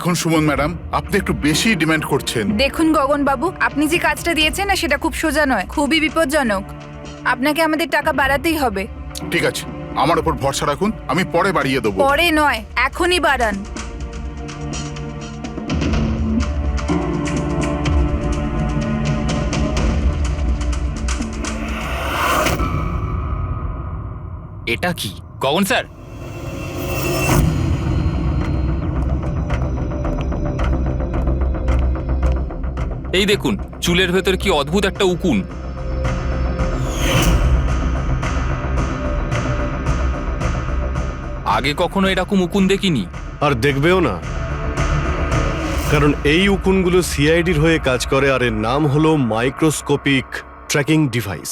দেখুন সুমন ম্যাডাম, আপনি একটু বেশি ডিমান্ড করছেন। দেখুন গগন বাবু, আপনি যে কাজটা দিয়েছেন না সেটা খুব সোজা নয়, খুবই বিপজ্জনক। আপনাকে আমাদের টাকা বাড়াতেই হবে। ঠিক আছে, আমার উপর ভরসা রাখুন, আমি পরে বাড়িয়ে দেবো। পরে নয়, এখনই বাড়ান। এটা কি গগন স্যার? এই দেখুন, চুলের ভেতর কি অদ্ভুত একটা উকুন। আগে কখনো এরকম উকুন দেখিনি। আর দেখবেও না, কারণ এই উকুনগুলো সিআইডির হয়ে কাজ করে, আর এর নাম হলো মাইক্রোস্কোপিক ট্র্যাকিং ডিভাইস।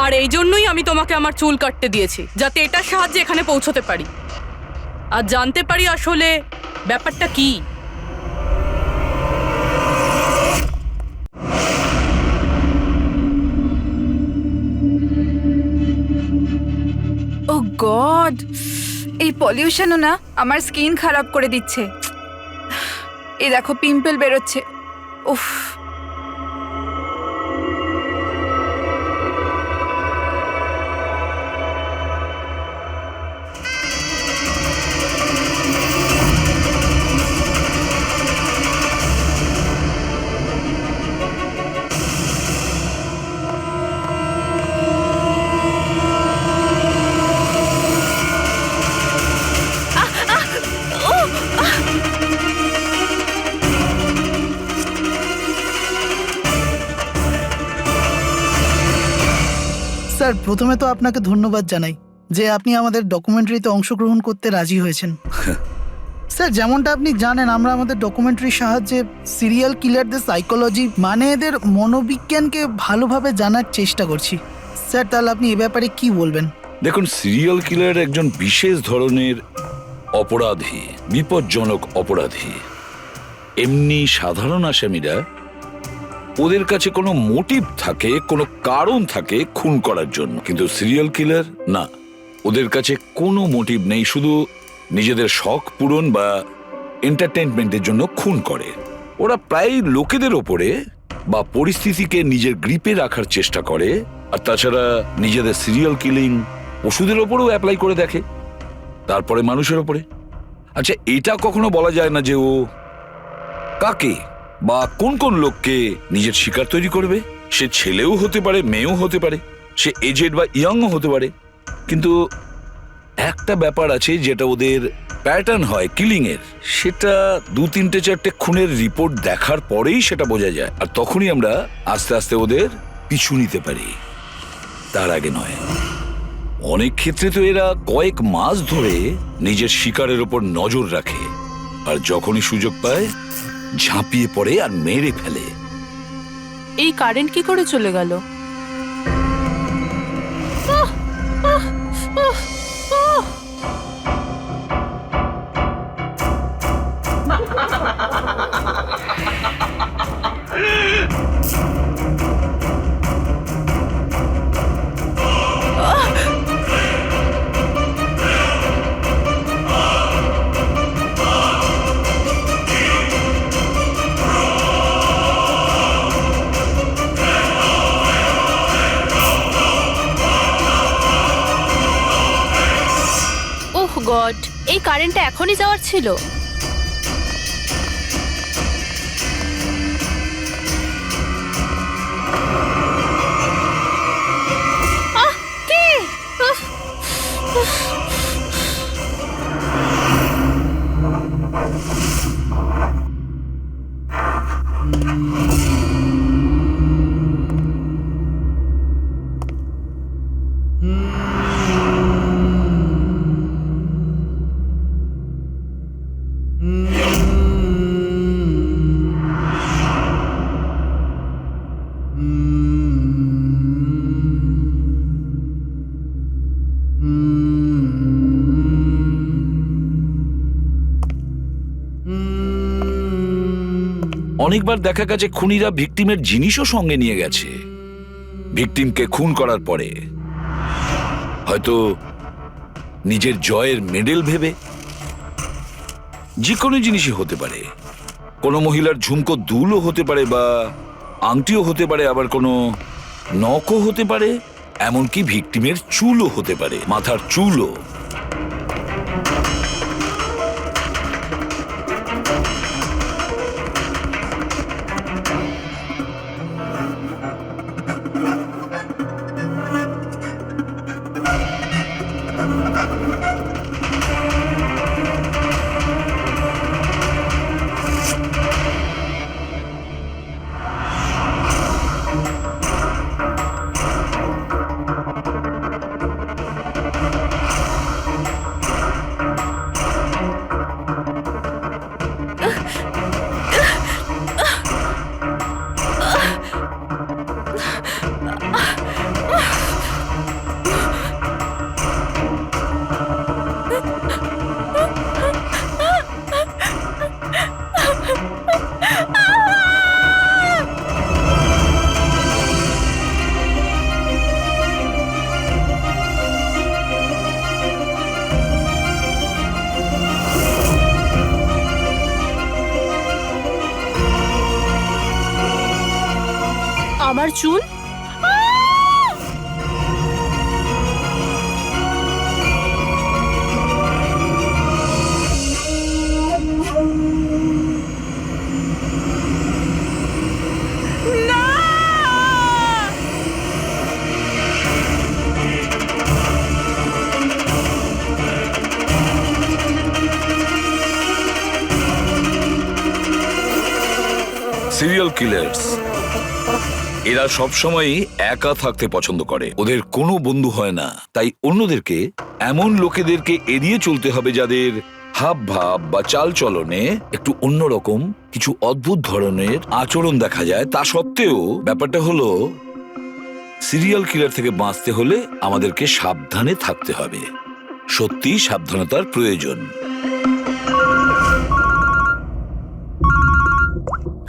আর এই জন্যই আমি তোমাকে আমার চুল কাটতে দিয়েছি, যাতে এটার সাহায্যে এখানে পৌঁছতে পারি আর জানতে পারি আসলে ব্যাপারটা কি। ও গড, এই পলিউশনও না আমার স্কিন খারাপ করে দিচ্ছে। এই দেখো, পিম্পল বেরোচ্ছে। উফ। স্যার, প্রথমে তো আপনাকে ধন্যবাদ জানাই যে আপনি আমাদের ডকুমেন্টারিতে অংশগ্রহণ করতে রাজি হয়েছেন। স্যার, যেমনটা আপনি জানেন, আমরা আমাদের ডকুমেন্টারির সাহায্যে সিরিয়াল কিলারদের সাইকোলজি, মানে এদের মনোবিজ্ঞানকে ভালোভাবে জানার চেষ্টা করছি। স্যার, তাহলে আপনি এ ব্যাপারে কি বলবেন? দেখুন, সিরিয়াল কিলার একজন বিশেষ ধরনের অপরাধী, বিপজ্জনক অপরাধী। এমনি সাধারণ আসামিরা, ওদের কাছে কোনো মোটিভ থাকে, কোনো কারণ থাকে খুন করার জন্য, কিন্তু সিরিয়াল কিলার না, ওদের কাছে কোনো মোটিভ নেই, শুধু নিজেদের শখ পূরণ বা এন্টারটেনমেন্টের জন্য খুন করে। ওরা প্রায় লোকেদের ওপরে বা পরিস্থিতিকে নিজের গ্রিপে রাখার চেষ্টা করে, আর তাছাড়া নিজেদের সিরিয়াল কিলিং পশুদের ওপরেও অ্যাপ্লাই করে দেখে, তারপরে মানুষের ওপরে। আচ্ছা, এটা কখনো বলা যায় না যে ও কাকে বা কোন কোন লোককে নিজের শিকার তৈরি করবে। সে ছেলেও হতে পারে, মেয়েও হতে পারে, সে এজেড বা ইয়াংও হতে পারে। কিন্তু একটা ব্যাপার আছে যেটা ওদের প্যাটার্ন হয় কিলিং এর, সেটা 2-3-4টে খুনের রিপোর্ট দেখার পরেই সেটা বোঝা যায়, আর তখনই আমরা আস্তে আস্তে ওদের পিছু নিতে পারি, তার আগে নয়। অনেক ক্ষেত্রে তো এরা কয়েক মাস ধরে নিজের শিকারের ওপর নজর রাখে, আর যখনই সুযোগ পায় ঝাঁপিয়ে পড়ে আর মেরে ফেলে। এই কারেন্ট কি করে চলে গেল? ওহ গড, এই কারেন্টটা এখনই যাওয়ার ছিল। কে? অনেকবার দেখা গেছে খুনিরা ভিকটিমের জিনিসও সঙ্গে নিয়ে গেছে। ভিকটিমকে খুন করার পরে হয়তো নিজের জয়ের মেডেল ভেবে, যে কোনো জিনিসই হতে পারে। কোনো মহিলার ঝুমকো দুলও হতে পারে, বা আংটিও হতে পারে, আবার কোনো নখও হতে পারে, এমনকি ভিকটিমের চুলও হতে পারে, মাথার চুলও। আমার চুল? সিরিয়াল কিলার্স এরা সবসময়ই একা থাকতে পছন্দ করে। ওদের কোনো বন্ধু হয় না, তাই অন্যদেরকে, এমন লোকেদেরকে এড়িয়ে চলতে হবে যাদের হাব ভাব বা চাল চলনে একটু অন্যরকম, কিছু অদ্ভুত ধরনের আচরণ দেখা যায়। তা সত্ত্বেও ব্যাপারটা হলো, সিরিয়াল কিলার থেকে বাঁচতে হলে আমাদেরকে সাবধানে থাকতে হবে। সত্যি সাবধানতার প্রয়োজন।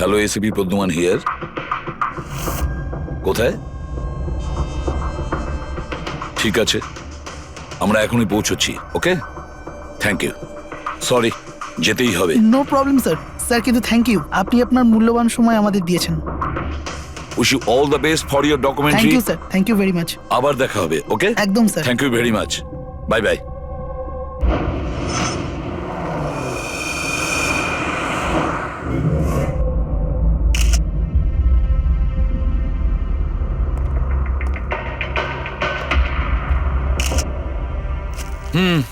Hello, ACP Padmaman here. কোথায়? ঠিক আছে, আমরা এখনই পৌঁছচ্ছি। Okay, thank you. সরি, যেতেই হবে। No problem sir. স্যার কিন্তু থ্যাংক ইউ, আপনি আপনার মূল্যবান সময় আমাদের দিয়েছেন। Wish you all the best for your thank documentary. You sir, thank you very much. আবার দেখা হবে। ওকে, একদম sir. Thank you very much. Bye bye.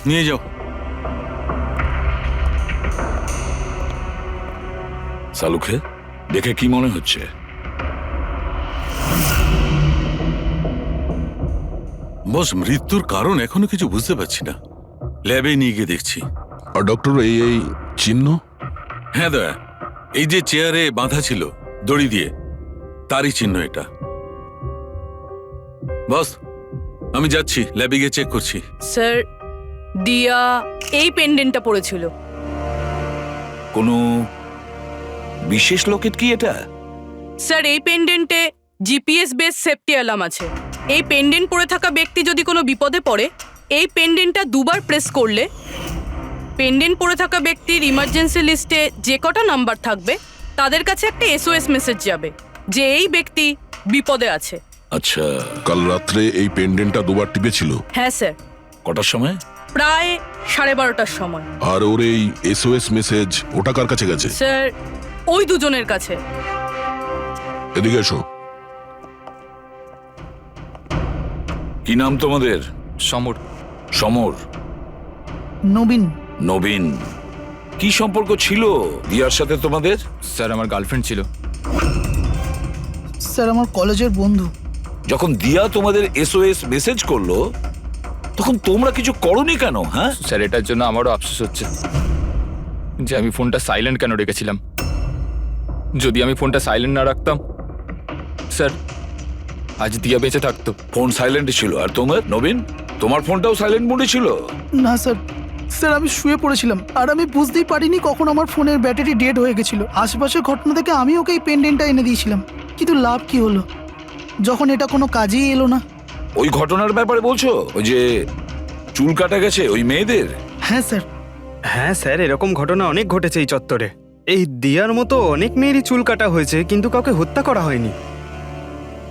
নিয়ে যাও। সালুখে, দেখে কি মনে হচ্ছে? বস, মৃত্যুর কারণ এখনো কিছু বুঝতে পারছি না। ল্যাবে নিয়ে গিয়ে দেখছি। আর ডক্টর, এই চিহ্ন? হ্যাঁ দয়া, এই যে চেয়ারে বাঁধা ছিল দড়ি দিয়ে, তারই চিহ্ন এটা। বস, আমি যাচ্ছি, ল্যাবে গিয়ে চেক করছি। স্যার, দিয়া এই পেন্ডেন্টটা পড়েছিল। কোনো বিশেষ লকেট কি এটা? স্যার, এই পেন্ডেন্টে জিপিএস বেস সেফটি অ্যালার্ম আছে। এই পেন্ডেন্ট পরে থাকা ব্যক্তি যদি কোনো বিপদে পড়ে, এই পেন্ডেন্টটা দুবার প্রেস করলে পেন্ডেন্ট পরে থাকা ব্যক্তির ইমার্জেন্সি লিস্টে যে কটা নাম্বার থাকবে তাদের কাছে একটা SOS মেসেজ যাবে যে এই ব্যক্তি বিপদে আছে। আচ্ছা, কাল রাত্রে এই পেন্ডেন্টটা দুবার টিপেছিল। হ্যাঁ স্যার, কটার সময়? প্রায় 12:30টার সময়। আর ওর এই SOS মেসেজ ওটা কার কাছে গেছে? স্যার, ওই দুজনের কাছে। এদিকে এসো। কি নাম তোমাদের? সমর। সমর। নবীন। নবীন। কি সম্পর্ক ছিল দিয়ার সাথে তোমাদের? স্যার, আমার গার্লফ্রেন্ড ছিল। স্যার, আমার কলেজের বন্ধু। যখন দিয়া তোমাদের SOS মেসেজ করলো তখন তোমরা কিছু করনি কেন? হ্যাঁ স্যার, এটার জন্য আমারও আফসোস হচ্ছে যে আমি ফোনটা সাইলেন্ট কেন রেখেছিলাম। যদি আমি ফোনটা সাইলেন্ট না রাখতাম, স্যার, আজ দিয়া বেঁচে থাকতো। ফোন সাইলেন্ট ছিল। আর তোমার নবীন, তোমার ফোনটাও সাইলেন্ট মোডে ছিল? না স্যার, স্যার আমি শুয়ে পড়েছিলাম আর আমি বুঝতেই পারিনি কখন আমার ফোনের ব্যাটারি ডেড হয়ে গেছিল। আশেপাশের ঘটনা থেকে আমি ওকে এই পেন্ডেন্টটা এনে দিয়েছিলাম, কিন্তু লাভ কি হলো যখন এটা কোনো কাজেই এলো না। ওই ঘটনার ব্যাপারে বলছো? ওই যে চুল কাটা গেছে ওই মেয়েদের? হ্যাঁ স্যার, হ্যাঁ স্যার, এরকম ঘটনা অনেক ঘটেছে এই চত্বরে। এই দিয়ার মতো অনেক মেয়েরই চুল কাটা হয়েছে, কিন্তু কাউকে হত্যা করা হয়নি।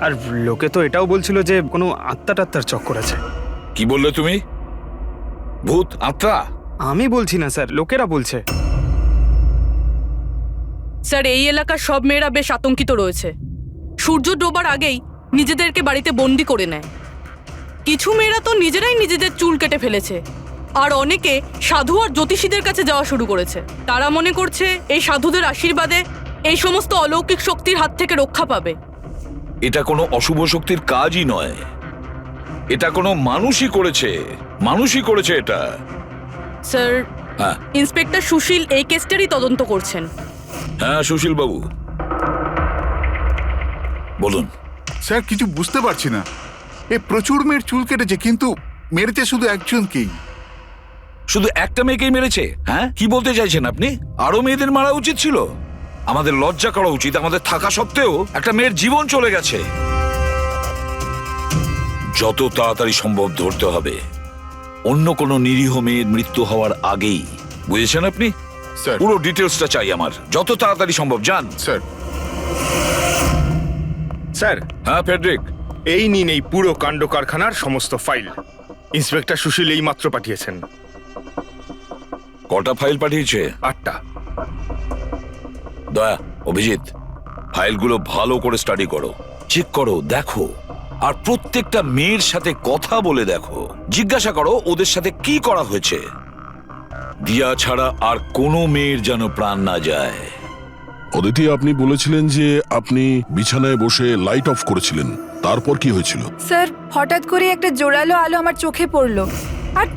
আর লোকে তো এটাও বলছিল যে কোনো আত্মা টাত্মার চক্কর আছে। কি বললে তুমি? ভূত, আত্মা? আমি বলছি না স্যার, লোকেরা বলছে। স্যার, এই এলাকার সব মেয়েরা বেশ আতঙ্কিত রয়েছে। সূর্য ডোবার আগেই নিজেদেরকে বাড়িতে বন্দি করে নেয়। কিছু মেয়েরা তো নিজেরাই নিজেদের চুল কেটে ফেলেছে, আর অনেকে সাধু আর জ্যোতিষীদের কাছে যাওয়া শুরু করেছে। তারা মনে করছে এই সাধুদের আশীর্বাদে এই সমস্ত অলৌকিক শক্তির হাত থেকে রক্ষা পাবে। এটা কোনো অশুভ শক্তির কাজই নয়, এটা কোনো মানুষই করেছে এটা। স্যার, হ্যাঁ ইন্সপেক্টর সুশীল এই কেসটারই তদন্ত করছেন। হ্যাঁ, সুশীল বাবু বলুন। স্যার কিছু বুঝতে পারছি না, এ প্রচুর মেয়ের চুল কেটেছে, কিন্তু মেরেছে শুধু একজনকেই। শুধু একটা মেয়েকেই মেরেছে? হ্যাঁ, কি বলতে চাইছেন আপনি? আরো মেয়েদের মারা উচিত ছিল? আমাদের লজ্জা করা উচিত। আমাদের থাকা সত্ত্বেও একটা মেয়ের জীবন চলে গেছে। যত তাড়াতাড়ি সম্ভব ধরতে হবে অন্য কোনো নিরীহ মেয়ের মৃত্যু হওয়ার আগেই। বুঝেছেন আপনি? স্যার। পুরো ডিটেলসটা চাই আমার, যত তাড়াতাড়ি সম্ভব। যান। স্যার। স্যার, হ্যাঁ ফেডরিক, এই নিন এই পুরো কাণ্ড কারখানার সমস্ত ফাইল। ইন্সপেক্টর সুশীল এই মাত্র পাঠিয়েছেন। কটা ফাইল পাঠিয়েছে? 8টা। দয়া, অভিজিৎ, ফাইলগুলো ভালো করে স্টাডি করো, চেক করো, দেখো, আর প্রত্যেকটা মেয়ের সাথে কথা বলে দেখো। জিজ্ঞাসা করো ওদের সাথে কি করা হয়েছে। দিয়া ছাড়া আর কোনো মেয়ের যেন প্রাণ না যায়। অদিতি, আপনি বলেছিলেন যে আপনি বিছানায় বসে লাইট অফ করেছিলেন, তারপর কি হয়েছিল? স্যার, হঠাৎ করে একটা জোরালো আলো আমার চোখে পড়লো, আর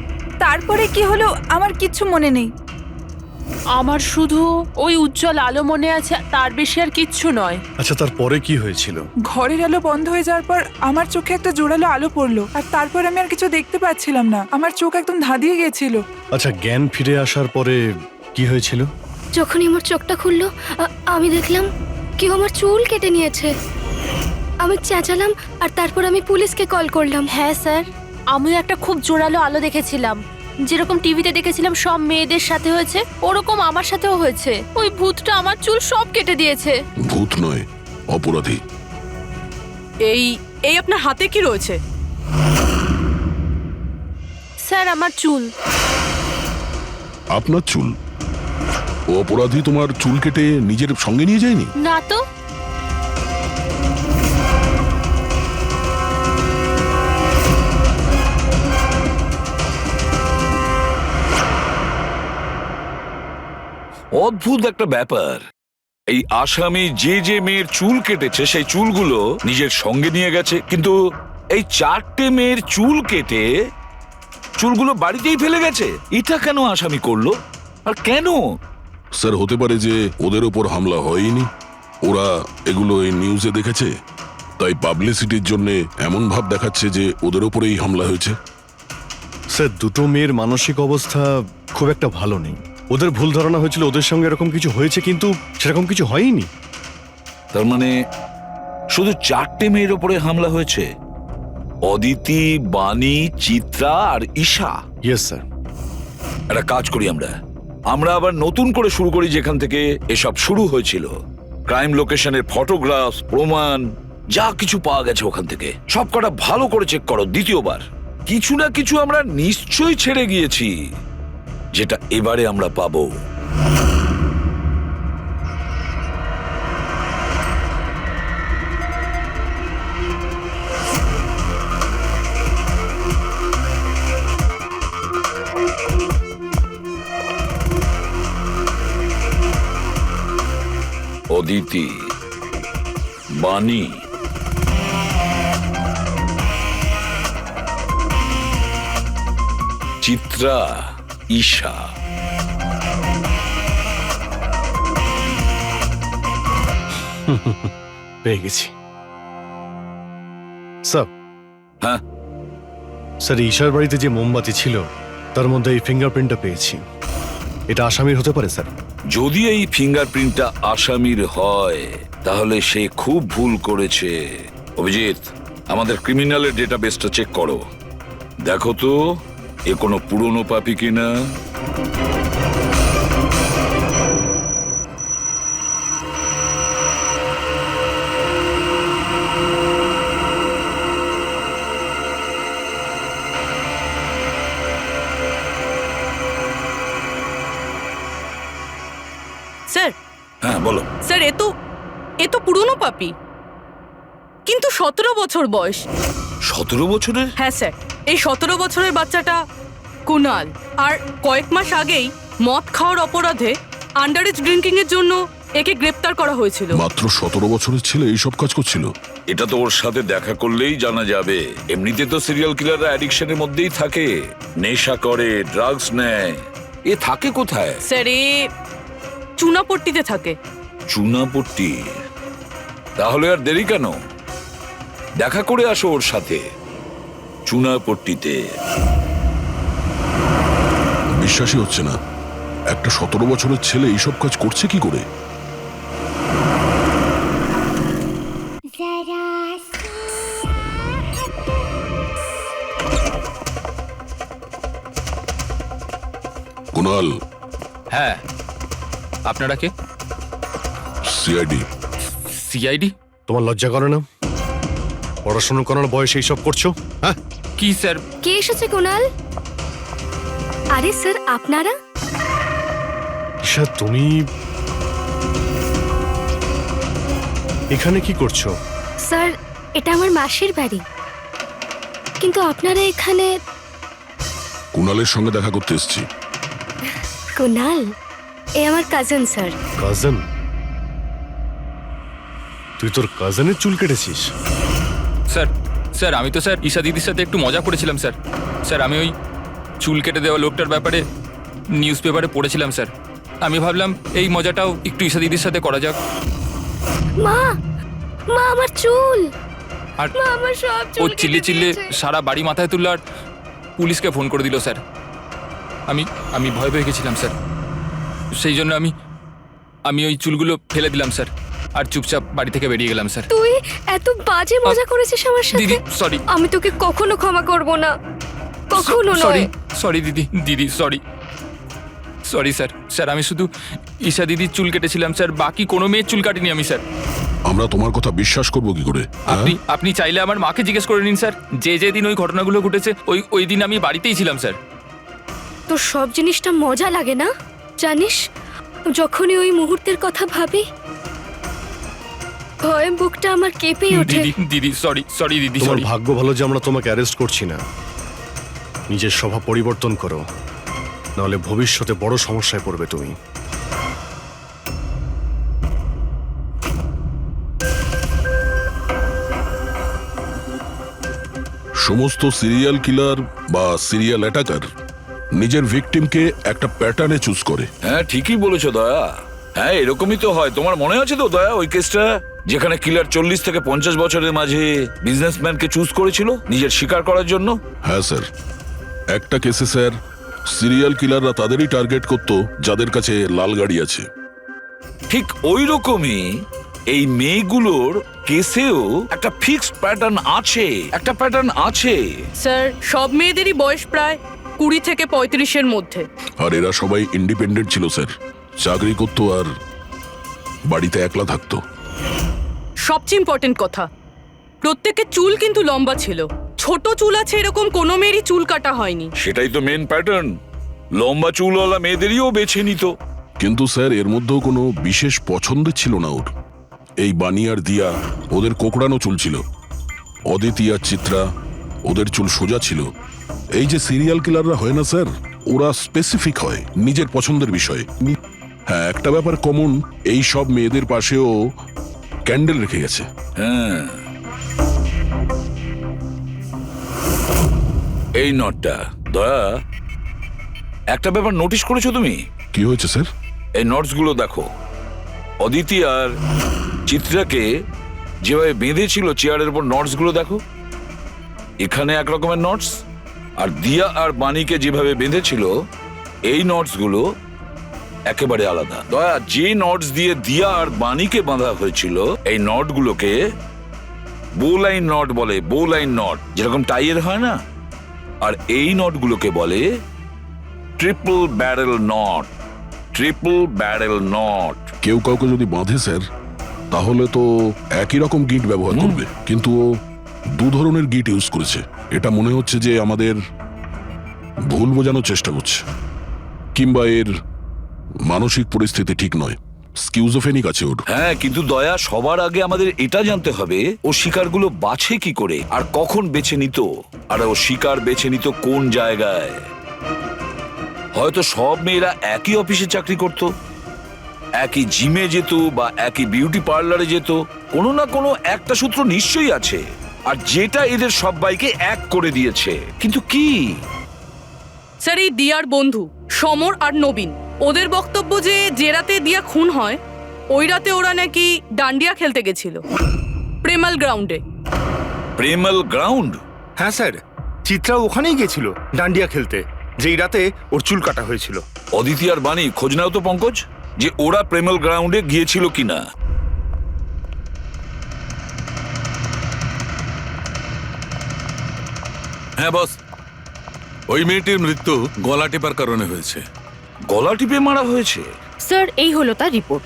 তারপরে কি হলো আমার কিচ্ছু মনে নেই। আমার শুধু ওই উজ্জ্বল আলো মনে আছে, তার বেশি আর কিচ্ছু নয়। আচ্ছা, তারপরে কি হয়েছিল? ঘরের আলো বন্ধ হয়ে যাওয়ার পর আমার চোখে একটা জোরালো আলো পড়লো, আর তারপর আমি আর কিছু দেখতে পাচ্ছিলাম না। আমার চোখ একদম ধাঁধিয়ে গিয়েছিল। আচ্ছা, জ্ঞান ফিরে আসার পরে কি হয়েছিল? যখনই আমার চোখটা খুললো আমি দেখলাম কেউ আমার চুল কেটে নিয়েছে। আমি চেঁচালাম আর তারপর আমি পুলিশকে কল করলাম। হ্যাঁ স্যার, আমিও একটা খুব জোরালো আলো দেখেছিলাম। যেরকম টিভিতে দেখেছিলাম সব মেয়েদের সাথে হয়েছে, ওরকম আমার সাথেও হয়েছে। ওই ভূতটা আমার চুল সব কেটে দিয়েছে। ভূত নয়, অপরাধী। এই আপনার হাতে কি রয়েছে? স্যার, আমার চুল। আপনার চুল? ও অপরাধী তোমার চুল কেটে নিজের সঙ্গে নিয়ে যায়নি? না তো। অদ্ভুত একটা ব্যাপার। এই আসামি যে মেয়ের চুল কেটেছে সেই চুলগুলো নিজের সঙ্গে নিয়ে গেছে, কিন্তু এই 4টে মেয়ের চুল কেটে চুলগুলো বাড়িতেই ফেলে গেছে। এটা কেন আসামি করলো, আর কেন? স্যার, হতে পারে যে ওদের ওপর হামলা হয়নি, ওরা এগুলো এই নিউজে দেখেছে, তাই পাবলিসিটির জন্য এমন ভাব দেখাচ্ছে যে ওদের ওপরেই হামলা হয়েছে। স্যার, দুটো মেয়ের মানসিক অবস্থা খুব একটা ভালো নেই। ওদের ভুল ধারণা হয়েছিল ওদের সঙ্গে এরকম কিছু হয়েছে, কিন্তু সেরকম কিছু হয়নি। তার মানে শুধু 4টে মেয়ের ওপরে হামলা হয়েছে? অদিতি, বাণী, চিত্রা আর ঈশা? Yes sir. একটা কাজ করি, আমরা আবার নতুন করে শুরু করি যেখান থেকে এসব শুরু হয়েছিল। ক্রাইম লোকেশনের ফটোগ্রাফ, প্রমাণ, যা কিছু পাওয়া গেছে ওখান থেকে সব কটা ভালো করে চেক করো দ্বিতীয়বার। কিছু না কিছু আমরা নিশ্চয়ই ছেড়ে গিয়েছি, যেটা এবারে আমরা পাবো। অদিতি, বাণী, চিত্রা, ঈশা। পেয়ে গেছি স্যার। হ্যাঁ স্যার, ঈশার বাড়িতে যে মোমবাতি ছিল তার মধ্যে এই ফিঙ্গারপ্রিন্টটা পেয়েছি। এটা আসামির হতে পারে স্যার। যদি এই ফিঙ্গারপ্রিন্টটা আসামির হয় তাহলে সে খুব ভুল করেছে। অভিজিৎ, আমাদের ক্রিমিনালের ডেটাবেসটা চেক করো, দেখো তো এ কোনো পুরনো পাপি কিনা। স্যার হ্যাঁ বলো। স্যার এ তো পুরনো পাপি, কিন্তু 17 বছর বয়স। 17 বছরের? হ্যাঁ স্যার, এই 17 বছরের বাচ্চাটা কুনাল, আর কয়েক মাস আগেই মদ খাওয়ার অপরাধে আন্ডারেজ ড্রিঙ্কিং এর জন্য একে গ্রেপ্তার করা হয়েছিল। মাত্র 17 বছরের ছেলে এইসব কাজ করছিল? এটা তো ওর সাথে দেখা করলেই জানা যাবে। এমনিতে তো সিরিয়াল কিলাররা অ্যাডিকশনের মধ্যেই থাকে, নেশা করে, ড্রাগস নেয়। এ থাকে কোথায়? স্যার এ চুনাপট্টিতে থাকে। চুনাপট্টি? তাহলে আর দেরি কেন? দেখা করে আসো ওর সাথে চুনাপট্টিতে। বিশ্বাসই হচ্ছে না, একটা 17 বছরের ছেলে এইসব কাজ করছে কি করে? কুনাল। হ্যাঁ, আপনারা কে? সিআইডি। সিআইডি? তোমার লজ্জা করে না? পড়াশোনা করার বয়সে এইসব করছো? হ্যাঁ কি স্যার? কে এসেছে কুনাল? আরে স্যার আপনারা? ঈশা তুমি এখানে কি করছো? স্যার এটা আমার মাসির বাড়ি, কিন্তু আপনারা এখানে? কুনালের সঙ্গে দেখা করতে এসেছি। কুনাল এ আমার কাজিন স্যার। কাজিন? তুই তোর কাজিনের চুল কেটেছিস? স্যার স্যার আমি তো স্যার ঈশা দিদির সাথে একটু মজা করেছিলাম স্যার। স্যার আমি ওই চুল কেটে দেওয়া লোকটার ব্যাপারে নিউজ পেপারে পড়েছিলাম স্যার। আমি ভাবলাম এই মজাটাও একটু ঈশা দিদির সাথে করা যাক। মা মা আমার চুল, আর মা আমার সব ও চুল চিল্লে কেটে চিল্লে দিয়েছে। সারা বাড়ি মাথায় তুললো আর পুলিশকে ফোন করে দিল স্যার। আমি ভয় পেয়ে গেছিলাম স্যার, সেই জন্য আমি ওই চুলগুলো ফেলে দিলাম স্যার, আর চুপচাপ বাড়ি থেকে বেরিয়ে গেলাম স্যার। তুই এত বাজে মজা করেছিস আমার সাথে? দিদি সরি। আমি তোকে কখনো ক্ষমা করব না, কখনো সরি নয়। সরি দিদি সরি সরি স্যার। স্যার আমি শুধু ঈশা দিদির চুল কেটেছিলাম স্যার, বাকি কোনো মেয়ের চুল কাটিনি আমি স্যার। আমরা তোমার কথা বিশ্বাস করবো কি করে? আপনি চাইলে আমার মাকে জিজ্ঞেস করে নিন স্যার, যে দিন ওই ঘটনাগুলো ঘটেছে ওই দিন আমি বাড়িতেই ছিলাম স্যার। তোর সব জিনিসটা মজা লাগে না জানিস? যখনই ওই মুহূর্তের কথা ভাবি ভয়ে বুকটা আমার কেঁপে ওঠে। দিদি সরি দিদি তোমার সরি। ভাগ্য ভালো যে আমরা তোমাকে অ্যারেস্ট করছি না। নিজের স্বভাব পরিবর্তন করো, নাহলে ভবিষ্যতে বড় সমস্যায় পড়বে তুমি। সমস্ত সিরিয়াল কিলার বা সিরিয়াল অ্যাটাকার নিজের ভিকটিমকে একটা প্যাটার্নে চুজ করে। হ্যাঁ ঠিকই বলেছো দয়া। হ্যাঁ এরকমই তো হয়। তোমার মনে আছে তো দয়া ওই কেসটা, যেখানে কিলার 40 থেকে 50 বছরের মাঝে বিজনেসম্যানকে চুজ করেছিল নিজের শিকার করার জন্য? হ্যাঁ স্যার, একটা কেসে স্যার সিরিয়াল কিলাররা তাদেরই টার্গেট করত যাদের কাছে লাল গাড়ি আছে। ঠিক ওই রকমই এই মেয়েগুলোর কেসেও একটা ফিক্সড প্যাটার্ন আছে, একটা প্যাটার্ন আছে। স্যার সব মেয়েদেরই বয়স প্রায় 20 থেকে 35-এর মধ্যে। আর এরা সবাই ইন্ডিপেন্ডেন্ট ছিল স্যার, চাকরি করতো আর বাড়িতে একলা থাকতো। সবচেয়ে ইম্পর্টেন্ট কথা, প্রত্যেকের চুল কিন্তু লম্বা ছিল। ছোট চুল আছে এরকম কোনো মেয়েরই চুল কাটা হয়নি। সেটাই তো মেন প্যাটার্ন, লম্বা চুলওয়ালা মেয়েদেরইও বেছে নিত। কিন্তু স্যার এর মধ্যেও কোনো বিশেষ পছন্দের ছিল না ওর। এই বানি আর দিয়া ওদের কোকড়ানো চুল ছিল, অদিতি আর চিত্রা ওদের চুল সোজা ছিল। এই যে সিরিয়াল কিলাররা হয় না স্যার, ওরা স্পেসিফিক হয় নিজের পছন্দের বিষয়ে। হ্যাঁ একটা ব্যাপার কমন, এই সব মেয়েদের পাশেও ক্যান্ডেল রেখে গেছে। হ্যাঁ এই নটটা দয়া, একটা ব্যাপার নোটিশ করেছো তুমি? কি হয়েছে স্যার? এই নোটস গুলো দেখো, অদিতি আর চিত্রাকে যেভাবে বেঁধেছিল চেয়ারের উপর, নোটস গুলো দেখো। এখানে এক রকমের নোটস, আর দিয়া আর বাণীকে যেভাবে বেঁধেছিল এই নোটস গুলো একেবারে আলাদা। দয়া, যে নোটস দিয়ে দিয়া আর বাণীকে বাঁধা হয়েছিল এই নট গুলোকে বো লাইন নট বলে, বো লাইন নট, যেরকম টাইয়ের হয় না। আর এই নট গুলোকে বলে triple barrel not, triple barrel not. কেউ কাউকে যদি বাঁধে স্যার, তাহলে তো একই রকম গিট ব্যবহার করবে, কিন্তু ও দু ধরনের গিট ইউজ করেছে। এটা মনে হচ্ছে যে আমাদের ভুল বোঝানোর চেষ্টা করছে, কিংবা এর মানসিক পরিস্থিতি ঠিক নয়, স্কিউজোফেনিক আছে ওর। হ্যাঁ, কিন্তু দয়া, সবার আগে আমাদের এটা জানতে হবে ও শিকারগুলো বাছে কি করে আর কখন বেছে নিত, আর ও শিকার বেছে নিত কোন জায়গায়। হয়তো সব মেয়েরা একই অফিসে চাকরি করত, একই জিমে যেত বা একই বিউটি পার্লারে যেত। কোনো না কোনো একটা সূত্র নিশ্চয়ই আছে, আর যেটা এদের সবাইকে এক করে দিয়েছে। কিন্তু কি? স্যার, এই দিয়ার বন্ধু সমর আর নবীন, ওদের বক্তব্য যে রাতে দিয়া খুন হয় ওই রাতে ওরা নাকি ডান্ডিয়া খেলতে গেছিল প্রেমাল গ্রাউন্ডে। প্রেমাল গ্রাউন্ড? হ্যাঁ স্যার, চিত্রা ওখানেই গেছিল ডান্ডিয়া খেলতে, যেই রাতে ওর চুল কাটা হয়েছিল। অদিতি আর বাণী, খোঁজ নাও তো পঙ্কজ, যে ওরা প্রেমাল গ্রাউন্ডে গিয়েছিল কিনা। হ্যাঁ বস, ওই মেয়েটির মৃত্যু গলা টিপার কারণে হয়েছে। গলা টিপে মারা হয়েছে? স্যার, এই হলো তার রিপোর্ট।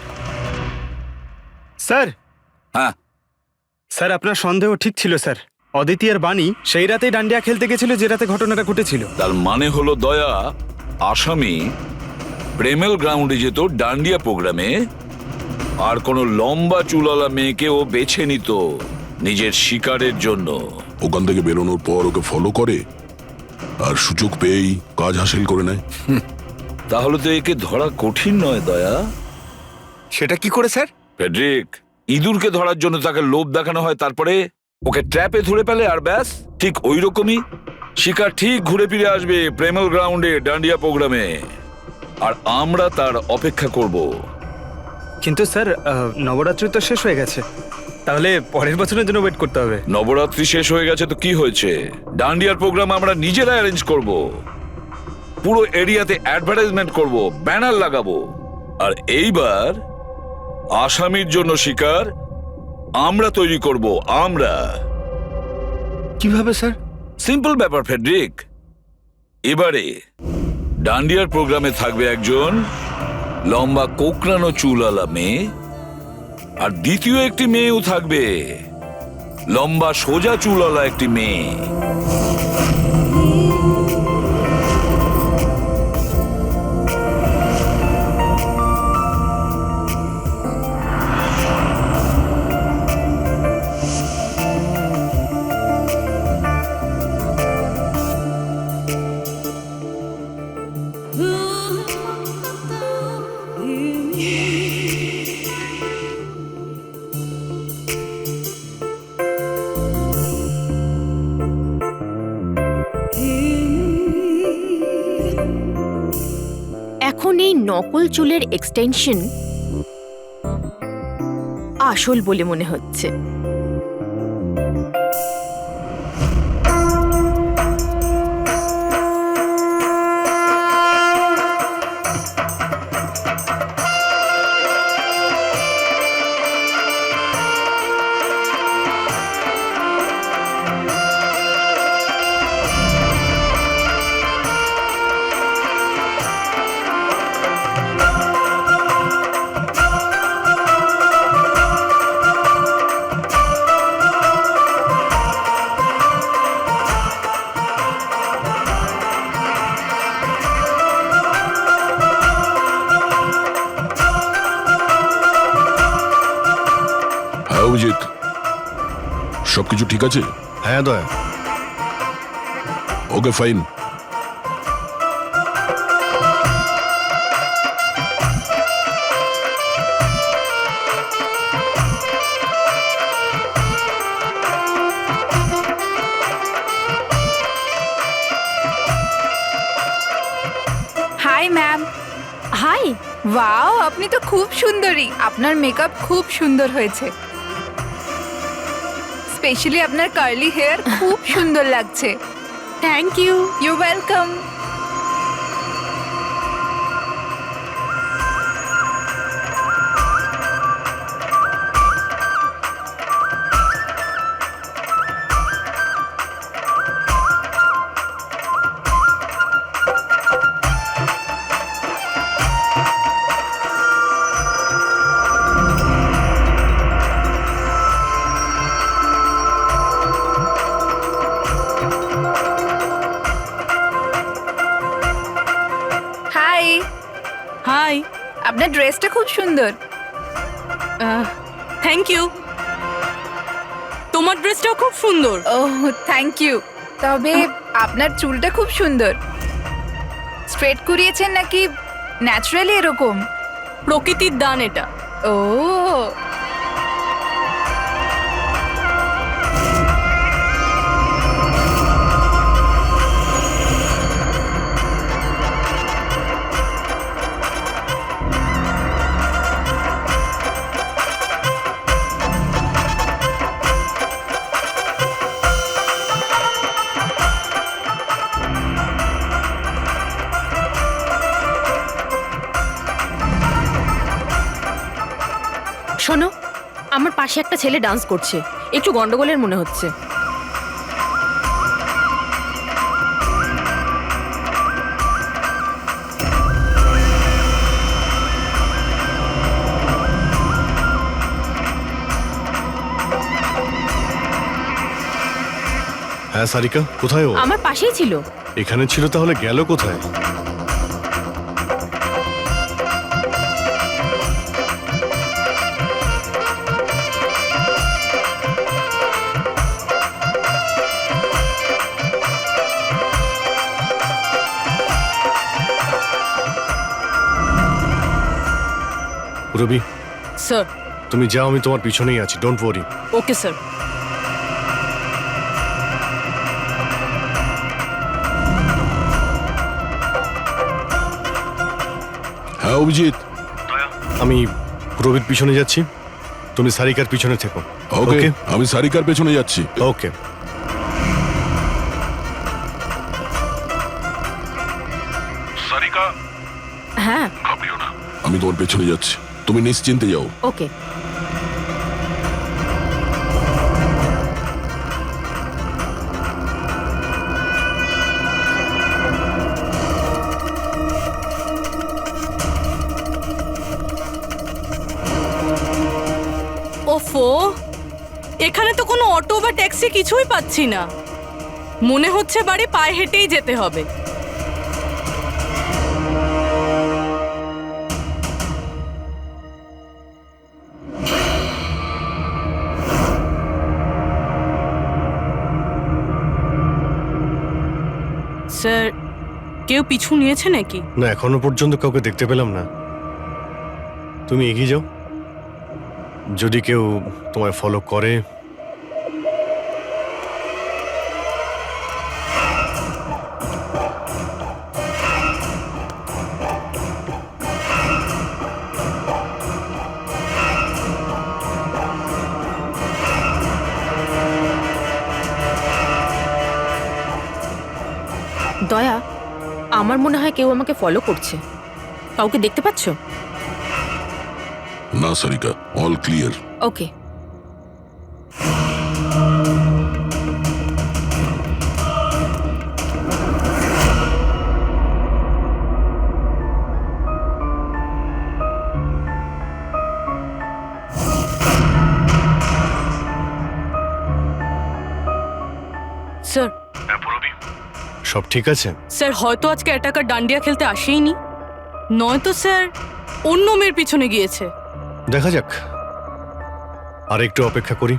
স্যার, হ্যাঁ স্যার, আপনার সন্দেহ ঠিক ছিল স্যার। অদিতি আর বাণী সেই রাতেই ডান্ডিয়া খেলতে গেছিল যে রাতে ঘটনাটা ঘটেছিল। তার মানে হলো দয়া, আসামি প্রেমেল গ্রাউন্ডে যেত ডান্ডিয়া প্রোগ্রামে, আর কোনো লম্বা চুলালা মেয়েকে ও বেছে নিত নিজের শিকারের জন্য। ওখান থেকে বেরোনোর পর ওকে ফলো করে আর সুযোগ পেয়েই কাজ হাসিল করে নেয়। তাহলে তো একে ধরা কঠিন নয় দয়া। সেটা কি করে স্যার? ফেডরিক, ইঁদুরকে ধরার জন্য তাকে লোভ দেখানো হয়, তারপরে ওকে ট্র্যাপে ধরে ফেলে, আর ব্যাস। ঠিক ওই রকমই শিকার ঠিক ঘুরে ফিরে আসবে প্রেমেল গ্রাউন্ডে ডান্ডিয়া প্রোগ্রামে, আর আমরা তার অপেক্ষা করব। কিন্তু স্যার, নবরাত্রি তো শেষ হয়ে গেছে, তাহলে পরের বছরের জন্য ওয়েট করতে হবে। নবরাত্রি শেষ হয়ে গেছে তো কি হয়েছে? ডান্ডিয়ার প্রোগ্রাম আমরা নিজেরা অ্যারেঞ্জ করব, পুরো এরিয়াতে অ্যাডভার্টাইজমেন্ট করব, ব্যানার লাগাবো। আর এইবার আসামির জন্য শিকার আমরা তৈরি করব। আমরা কিভাবে স্যার? সিম্পল ব্যাপার ফেডরিক। এবারে ডান্ডিয়ার প্রোগ্রামে থাকবে একজন লম্বা কোকড়ানো চুলালা মেয়ে, আর দ্বিতীয় একটি মেয়েও থাকবে, লম্বা সোজা চুলালা একটি মেয়ে। এখন এই নকল চুলের এক্সটেনশন আসল বলে মনে হচ্ছে। অভিজিৎ, সবকিছু ঠিক আছে? হ্যাঁ Daya. Okay, fine. Hi ma'am. Hi. Wow, আপনি তো খুব সুন্দরী। আপনার মেকআপ খুব সুন্দর হয়েছে, স্পেশালি আপনার কার্লি হেয়ার খুব সুন্দর লাগছে। Thank you. You welcome. Hi. Hi. আপনার ড্রেসটা খুব সুন্দর। Thank you. তোমার ড্রেসটাও খুব সুন্দর। Oh thank you. তবে আপনার চুলটা খুব সুন্দর। স্ট্রেট করিয়েছেন নাকি ন্যাচারালি এরকম? প্রকৃতির দান এটা। ও শোনো, আমার পাশে একটা ছেলে ডান্স করছে, একটু গন্ডগোলের মনে হচ্ছে। হ্যাঁ সারিকা, কোথায় ও? আমার পাশেই ছিল। এখানে ছিল, তাহলে গেল কোথায়? রবি, স্যার। তুমি যাও, আমি তোমার পিছনেই আছি, ডোন্ট ওয়ারি। Okay sir. হ্যাঁ অভিজিৎ, আমি রবির পিছনে যাচ্ছি, তুমি সারিকার পিছনে থেকো। ওকে, আমি সারিকার পেছনে যাচ্ছি। ওকে। সারিকা, হ্যাঁ ঘাবড়িও না, আমি তোমার পেছনে যাচ্ছি, তুমি নিশ্চিন্তে যাও। ওকে। ওফো, এখানে তো কোনো অটো বা ট্যাক্সি কিছুই পাচ্ছি না। মনে হচ্ছে বাড়ি পায়ে হেঁটেই যেতে হবে। স্যার, কেউ পিছু নিয়েছে নাকি? না, এখনো পর্যন্ত কাউকে দেখতে পেলাম না। তুমি এগিয়ে যাও, যদি কেউ তোমায় ফলো করে। দয়া, আমার মনে হয় কেউ আমাকে ফলো করছে। কাউকে দেখতে পাচ্ছ? না সারিকা, অল ক্লিয়ার। ওকে। স্যার। সব ঠিক আছে? স্যার, হয়তো আজকে অ্যাটাকার ডান্ডিয়া খেলতে আসেইনি, নয়তো স্যার অন্য মেয়ের পিছনে গিয়েছে। দেখা যাক, আর একটু অপেক্ষা করি।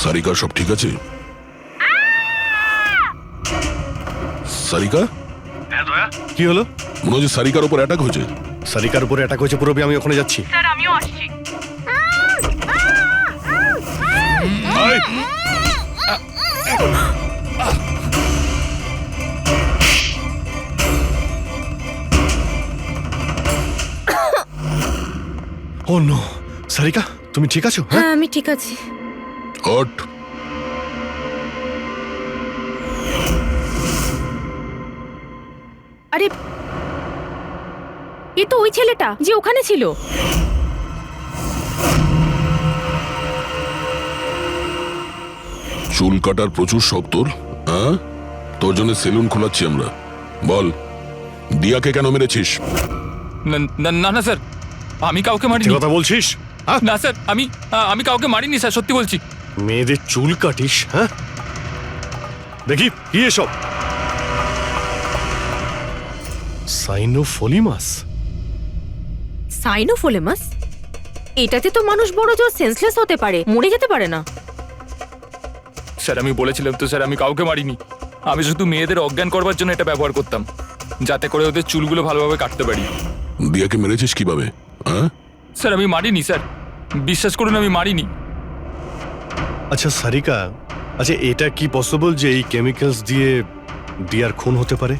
সারিকা, সব ঠিক আছে? সারিকা? কি হলো? মনে হচ্ছে সারিকার উপর অ্যাটাক হয়েছে। সারিকার উপরে অ্যাটাক হয়েছে পুরবি, আমি ওখানে যাচ্ছি। স্যার, আমিও আসছি। ও নো, সারিকা তুমি ঠিক আছো? হ্যাঁ আমি ঠিক আছি। হট। আরে, এ তো ওই ছেলেটা যে ওখানে ছিল। চুল কাটার প্রচুর শখ তোর, হ্যাঁ? তোর জন্য সেলুন খোলাচ্ছি আমরা। বল, দিয়াকে কেন মেরেছিস? না না না স্যার, আমি কাউকে মারিনি। কথা বলছিস? না স্যার, আমি কাউকে মারিনি স্যার, সত্যি বলছি। মেয়েদের চুল কাটিস? হ্যাঁ, দেখি কি এসব। সাইনোফোলিমাস? সাইনোফোলেমাস? এটাতে তো মানুষ বড় জোর সেন্সলেস হতে পারে, মরে যেতে পারে না। স্যার আমি বলেছিলাম তো স্যার, আমি কাউকে মারিনি। আমি শুধু মেয়েদের অজ্ঞান করবার জন্য এটা ব্যবহার করতাম, যাতে করে ওদের চুলগুলো ভালোভাবে কাটতে পারি। দিয়াকে মেরেছিস কিভাবে? হ্যাঁ স্যার আমি মারিনি স্যার, বিশ্বাস করুন আমি মারিনি। আচ্ছা সারিকা, আচ্ছা এটা কি পসিবল যে এই কেমিক্যালস দিয়ে দিয়ার খুন হতে পারে?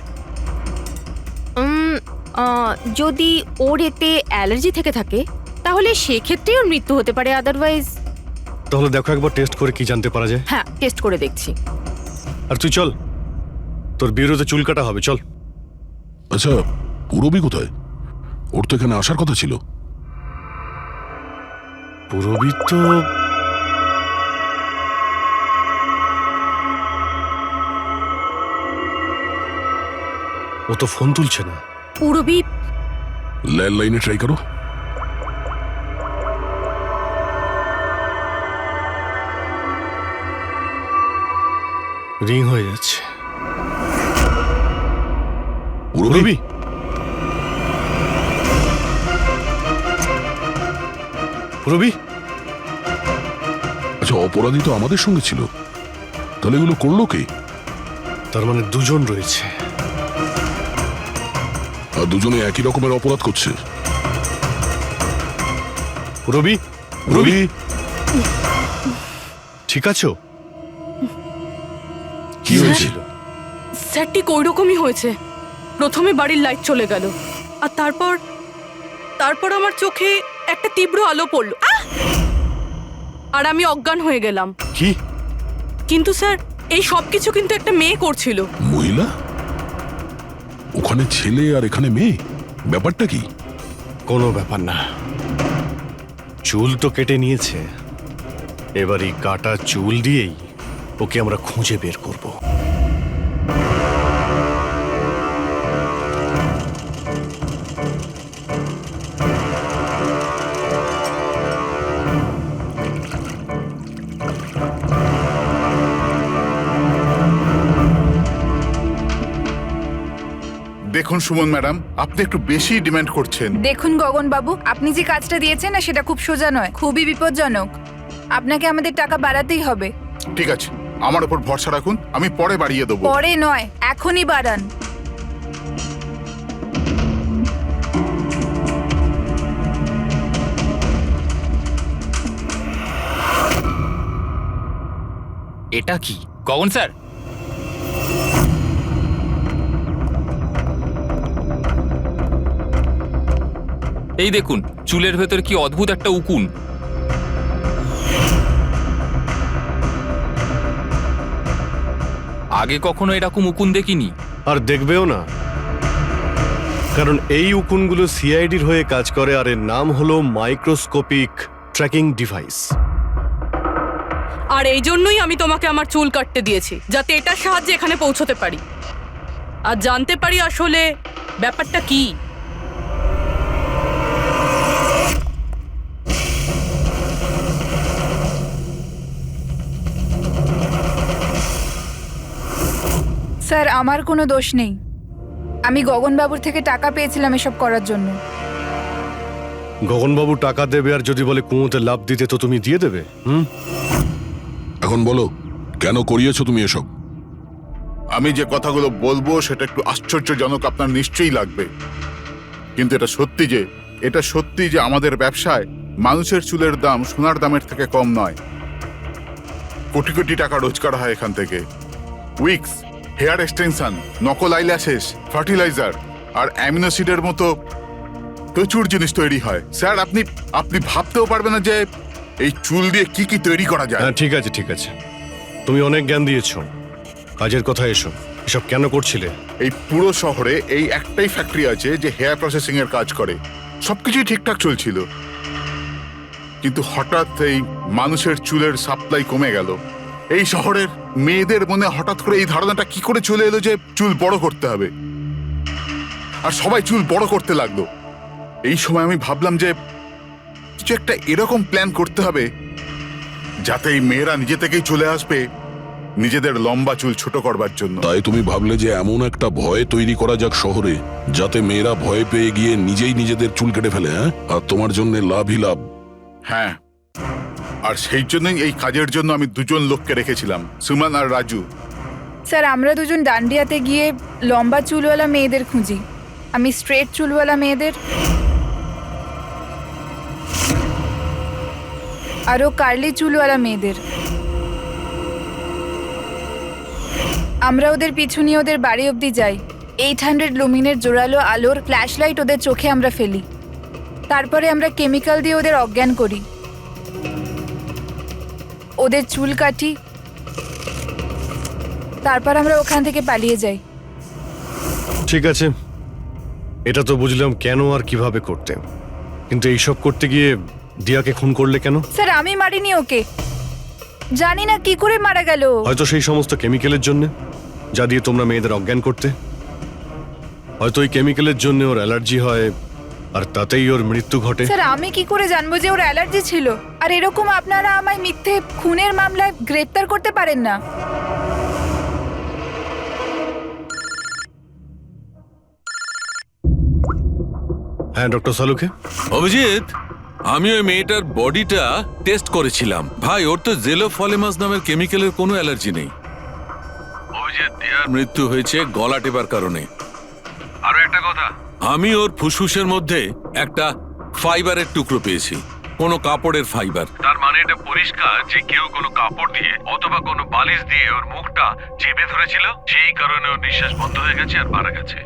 যদি ওর এতে অ্যালার্জি থেকে থাকে তাহলে সেক্ষেত্রে ওর মৃত্যু হতে পারে, আদারওয়াইজ। তাহলে দেখো একবার টেস্ট করে কি জানতে পারা যায়। হ্যাঁ, টেস্ট করে দেখছি। আর তুই চল, তোর বিরুদ্ধে চুল কাটা হবে, চল। আচ্ছা, পুরবি কোথায়? ওর তো এখানে আসার কথা ছিল। পুরবি তো ও তো ফোন তুলছে না। পুরবি ল্যান্ডলাইনে ট্রাই করো। রিং হয়ে যাচ্ছে। পুরবি? পুরবি? আচ্ছা, অপরাধী তো আমাদের সঙ্গে ছিল, তাহলে এগুলো করলো কে? তার মানে দুজন রয়েছে, আর দুজনে একই রকমের অপরাধ করছে। পুরবি? পুরবি, ঠিক আছো? কি হয়েছিল? স্যার ঠিক ওই রকমই হয়েছে। প্রথমে বাড়ির লাইট চলে গেল, আর তারপর আমার চোখে একটা তীব্র আলো পড়ল, আর আমি অজ্ঞান হয়ে গেলাম। কি? কিন্তু স্যার এই সবকিছু কিন্তু একটা মেয়ে করছিল। মহিলা? ওখানে ছেলে আর এখানে মেয়ে, ব্যাপারটা কি? কোনো ব্যাপার না, চুল তো কেটে নিয়েছে, এবার এই কাটা চুল দিয়েই ওকে আমরা খুঁজে বের করব। দেখুন সুমন ম্যাডাম, আপনি একটু বেশি ডিমান্ড করছেন। দেখুন গগন বাবু, আপনি যে কাজটা দিয়েছেন না সেটা খুব সোজা নয়, খুবই বিপজ্জনক। আপনাকে আমাদের টাকা বাড়াতেই হবে। ঠিক আছে, আমার উপর ভরসা রাখুন, আমি পরে বাড়িয়ে দেবো। পরে নয়, এখনই বাড়ান। এটা কি গগন স্যার? এই দেখুন, চুলের ভেতর কি অদ্ভুত একটা উকুন। আগে কখনো এরকম উকুন দেখিনি। আর দেখবেও না, কারণ এই উকুনগুলো সিআইডির হয়ে কাজ করে, আর এর নাম হলো মাইক্রোস্কোপিক ট্র্যাকিং ডিভাইস। আর এই জন্যই আমি তোমাকে আমার চুল কাটতে দিয়েছি, যাতে এটার সাহায্যে এখানে পৌঁছতে পারি আর জানতে পারি আসলে ব্যাপারটা কি। স্যার আমার কোনো দোষ নেই, আমি গগনবাবুর থেকে টাকা পেয়েছিলাম এসব করার জন্য। গগনবাবু টাকা দেবে, আর যদি বলে কুঁয়োতে লাভ দিতে তো তুমি দিয়ে দেবে? এখন বলো, কেন করিয়েছো তুমি এসব? আমি যে কথাগুলো বলবো সেটা একটু আশ্চর্যজনক আপনার নিশ্চয়ই লাগবে, কিন্তু এটা সত্যি যে আমাদের ব্যবসায় মানুষের চুলের দাম সোনার দামের থেকে কম নয়। কোটি কোটি টাকা রোজগার হয় এখান থেকে। উইক্স, হেয়ার এক্সটেনশন, নকল আইল্যাশেস, ফার্টিলাইজার আর অ্যামিনোসিডের মতো প্রচুর জিনিস তৈরি হয়। স্যার আপনি ভাবতেও পারবেন না যে এই চুল দিয়ে কি কি তৈরি করা যায়। ঠিক আছে, ঠিক আছে, তুমি অনেক জ্ঞান দিয়েছো, কাজের কথা এসো। এসব কেন করছিলে? এই পুরো শহরে এই একটাই ফ্যাক্টরি আছে যে হেয়ার প্রসেসিং এর কাজ করে, সবকিছুই ঠিকঠাক চলছিল, কিন্তু হঠাৎ এই মানুষের চুলের সাপ্লাই কমে গেল। এই শহরের মেয়েদের মনে হঠাৎ করে এই ধারণাটা কি করে চলে এলো যে চুল বড় করতে হবে, আর সবাই চুল বড় করতে লাগলো। এই সময় আমি ভাবলাম যে কিছু একটা এরকম প্ল্যান করতে হবে যাতে এই মেয়েরা নিজে থেকেই চলে আসবে নিজেদের লম্বা চুল ছোট করবার জন্য। তাই তুমি ভাবলে যে এমন একটা ভয় তৈরি করা যাক শহরে, যাতে মেয়েরা ভয় পেয়ে গিয়ে নিজেই নিজেদের চুল কেটে ফেলে, হ্যাঁ? আর তোমার জন্য লাভই লাভ। হ্যাঁ, আর সেই জন্যই এই কাজের জন্য আমি দুজন লোককে রেখেছিলাম, সুমন আর রাজু। স্যার আমরা দুজন ডান্ডিয়াতে গিয়ে লম্বা চুলওয়ালা মেয়েদের খুঁজি। আমি স্ট্রেট চুলওয়ালা মেয়েদের, আরও কার্লি চুলওয়ালা মেয়েদের। আমরা ওদের পিছু নিয়ে ওদের বাড়ি অবধি যাই। 800 লুমিনের জোরালো আলোর ফ্ল্যাশ লাইট ওদের চোখে আমরা ফেলি। তারপরে আমরা কেমিক্যাল দিয়ে ওদের অজ্ঞান করি, ওদের চুল কাটি, তারপর আমরা ওখান থেকে পালিয়ে যাই। ঠিক আছে, এটা তো বুঝলাম কেন আর কিভাবে করতে, কিন্তু এইসব করতে গিয়ে দিয়াকে খুন করলে কেন? স্যার আমি মারিনি ওকে, জানি না কি করে মারা গেল। হয়তো সেই সমস্ত কেমিক্যালের জন্য যা দিয়ে তোমরা মেয়েদের অজ্ঞান করতে। হয়তো ওই কেমিক্যালের জন্য ওর অ্যালার্জি হয় আর তাতেই ওর মৃত্যু ঘটে। স্যার আমি কি করে জানবো যে ওর অ্যালার্জি ছিল? আর এরকম আপনারা আমায় মিথ্যে খুনের মামলায় গ্রেপ্তার করতে পারেন না। হ্যাঁ ডক্টর সালুকে। অভিজিৎ, আমি ওই মেয়েটার বডিটা টেস্ট করেছিলাম। ভাই, ওর তো জেলোফলেমাস নামের কেমিক্যালের কোনো অ্যালার্জি নেই। অভিজিৎ, দিয়ার মৃত্যু হয়েছে গলা টেপার কারণে। আরো একটা কথা, আমি ওর ফুসফুসের মধ্যে একটা ফাইবারের টুকরো পেয়েছি, কোনো কাপড়ের ফাইবার। তার মানে এটা পরিষ্কার যে কেউ কোনো কাপড় দিয়ে অথবা কোনো বালিশ দিয়ে ওর মুখটা চেপে ধরেছিল, সেই কারণে ওর নিঃশ্বাস বন্ধ হয়ে গেছে আর মারা গেছে।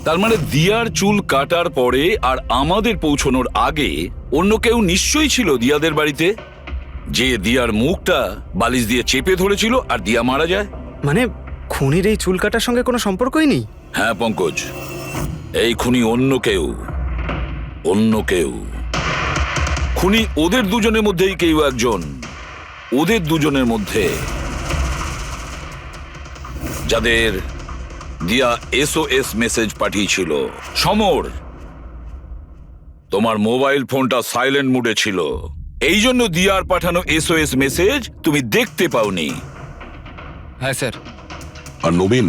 তার মানে দিয়ার চুল কাটার পরে আর আমাদের পৌঁছানোর আগে অন্য কেউ নিশ্চয়ই ছিল দিয়াদের বাড়িতে, যে দিয়ার মুখটা বালিশ দিয়ে চেপে ধরেছিল আর দিয়া মারা যায়। মানে খুনির এই চুল কাটার সঙ্গে কোনো সম্পর্কই নেই? হ্যাঁ পঙ্কজ, এই খুনি অন্য কেউ, অন্য কেউ। খুনি ওদের দুজনের মধ্যেই কেউ একজন, ওদের দুজনের মধ্যে যাদের দিয়া SOS মেসেজ পাঠিয়েছিল। সমর, তোমার মোবাইল ফোনটা সাইলেন্ট মুডে ছিল, এই জন্য দিয়ার পাঠানো SOS মেসেজ তুমি দেখতে পাওনি। হ্যাঁ স্যার। আর নবীন,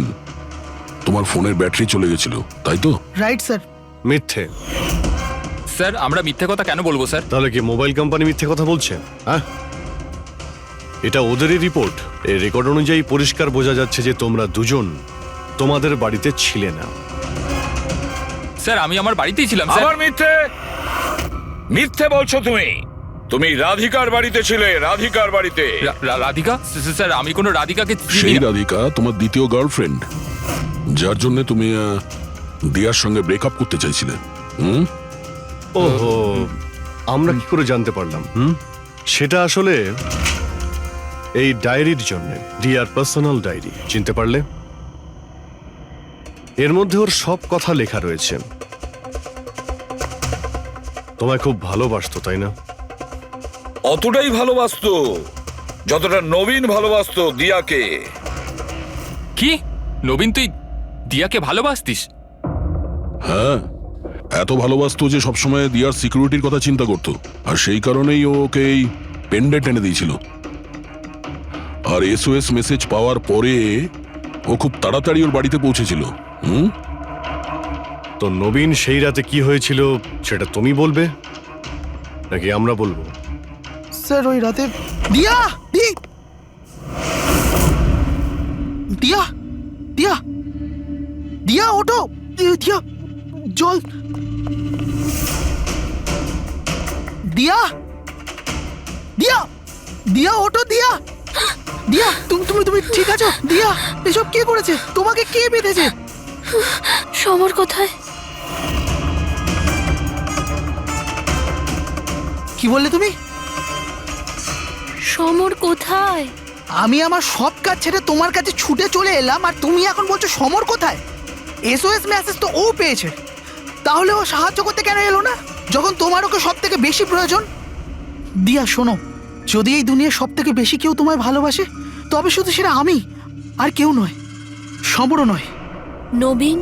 তোমার ফোনের ব্যাটারি চলে গেছিল, তাই তো? Right sir. মিথ্যে। স্যার আমরা মিথ্যে কথা কেন বলবো স্যার? তাহলে কি মোবাইল কোম্পানি মিথ্যে কথা বলছে? হ্যাঁ, এটা ওদেরই রিপোর্ট। এই রেকর্ড অনুযায়ী পরিষ্কার বোঝা যাচ্ছে যে তোমরা দুজন তোমাদের বাড়িতে ছিলে না। স্যার আমি আমার বাড়িতেই ছিলাম স্যার। আবার মিথ্যে, মিথ্যে বলছো তুমি। তুমি রাধিকার বাড়িতে ছিলে, রাধিকার বাড়িতে। রাধিকা? স্যার আমি কোনো রাধিকাকে চিনি সেই না। রাধিকা তোমার দ্বিতীয় গার্লফ্রেন্ড, যার জন্য তুমি দিয়ার সঙ্গে ব্রেকআপ করতে চাইছিলে। ওহো, আমরা কি করে জানতে পারলাম? সেটা আসলে এই ডায়েরির জন্য, দিয়ার পার্সোনাল ডায়েরি। চিনতে পারলে? এর মধ্যে ওর সব কথা লেখা রয়েছে। তোমায় খুব ভালোবাসতো, তাই না? অতটাই ভালোবাসতো যতটা নবীন ভালোবাসতো দিয়াকে। কি? নবীন তুই দিয়াকে ভালোবাসতিস? হ্যাঁ, এত ভালোবাসতো যে সবসময় দিয়ার সিকিউরিটির কথা চিন্তা করতো, আর সেই কারণেই ও ওকে এই পেন্ডেন্ট এনে দিয়েছিল। আর SOS মেসেজ পাওয়ার পরে ও খুব তাড়াতাড়ি ওর বাড়িতে পৌঁছেছিল। তো নবীন সেই রাতে কি হয়েছিল সেটা তুমি বলবে নাকি আমরা বলবো? স্যার ওই রাতে দিয়া দিয়া দিয়া দিয়া ওঠো, দিয়া জল, দিয়া দিয়া দিয়া ওঠো, দিয়া দিয়া তুমি তুমি তুমি ঠিক আছো? দিয়া, এসব কে করেছে? তোমাকে কে বেঁধেছে? সমর কোথায়? কি বললে তুমি? সমর কোথায়? আমি আমার সব কাজ ছেড়ে তোমার কাছে ছুটে চলে এলাম আর তুমি এখন বলছো সমর কোথায়? SOS মেসেজ তো ও পেয়েছে, তাহলে ও সাহায্য করতে কেন এলো না যখন তোমার ওকে সব থেকে বেশি প্রয়োজন? দিয়া শোনো, যদি এই দুনিয়ার সব থেকে বেশি কেউ তোমায় ভালোবাসে তবে শুধু সেটা আমি, আর কেউ নয়, সমরও নয়। নবীন,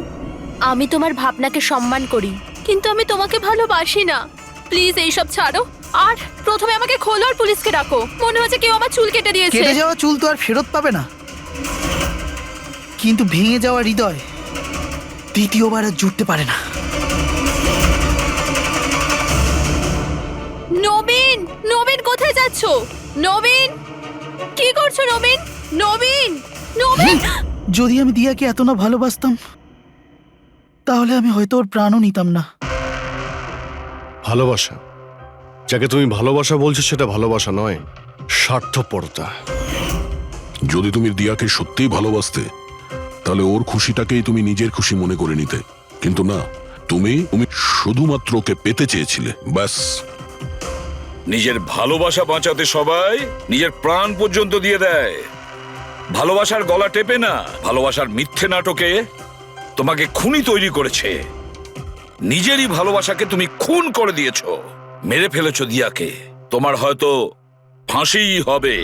আমি তোমার ভাবনাকে সম্মান করি, কিন্তু আমি তোমাকে ভালোবাসি না। প্লিজ এইসব ছাড়ো, আর প্রথমে আমাকে খোলো আর পুলিশকে ডাকো। মনে হচ্ছে কেউ আমার চুল কেটে দিয়েছে। কেটে যাওয়া চুল তো আর ফেরত পাবে না, কিন্তু ভেঙে যাওয়া হৃদয় দ্বিতীয়বার আর জুড়তে পারে না। নবীন, নবীন কোথায় যাচ্ছ? নবীন, কি করছো নবীন? নবীন, নবীন! যদি আমি দিয়াকে এত না ভালোবাসতাম তাহলে আমি হয়তো ওর প্রাণও নিতাম না। ভালোবাসা, যাকে তুমি ভালোবাসা বলছো সেটা ভালোবাসা নয়, স্বার্থপরতা। যদি তুমি দিয়াকে সত্যিই ভালোবাসতে তাহলে ওর খুশিটাকেই তুমি নিজের খুশি মনে করে নিতে, কিন্তু না, তুমি শুধুমাত্র ওকে পেতে চেয়েছিলে, ব্যাস। নিজের ভালোবাসা বাঁচাতে সবাই নিজের প্রাণ পর্যন্ত দিয়ে দেয়। ভালোবাসার গলা টেপে না, ভালোবাসার মিথ্যে নাটকে তোমাকে খুনি তৈরি করেছে। নিজেরই ভালোবাসাকে তুমি খুন করে দিয়েছো, মেরে ফেলেছো দিয়াকে। তোমার হয়তো ফাঁসিই হবে।